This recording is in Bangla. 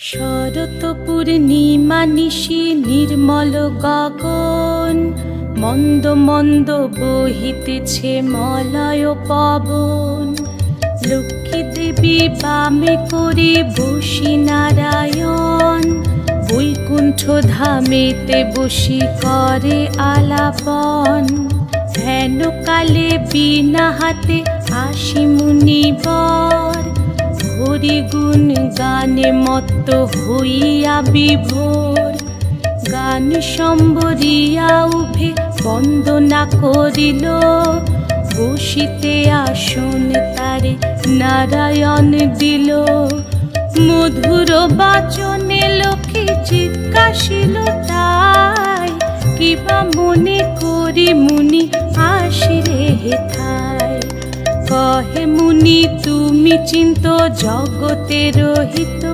শরৎ পূর্ণিমা নিশি নির্মল গগন, মন্দ মন্দ বহিতেছে মলয় পবন। লক্ষ্মী দেবী বামে করে বসি নারায়ণ, বৈকুণ্ঠ ধামেতে বসি করে আলাপন। হেন কালে বিনা হাতে আসি মুনিবর, হরি গুণ গানে মত্ত হইয়া বিভোর। গান সম্বরিয়া উভে বন্দনা করিল, বসিতে আসন তারে নারায়ণ দিল। মধুর বাচনে লক্ষ্মী জিজ্ঞাসিল তাই, কিবা মনে করি মুনি আসিলে হেথায়। কহে মুনি তুমি চিন্ত জগতের হিত,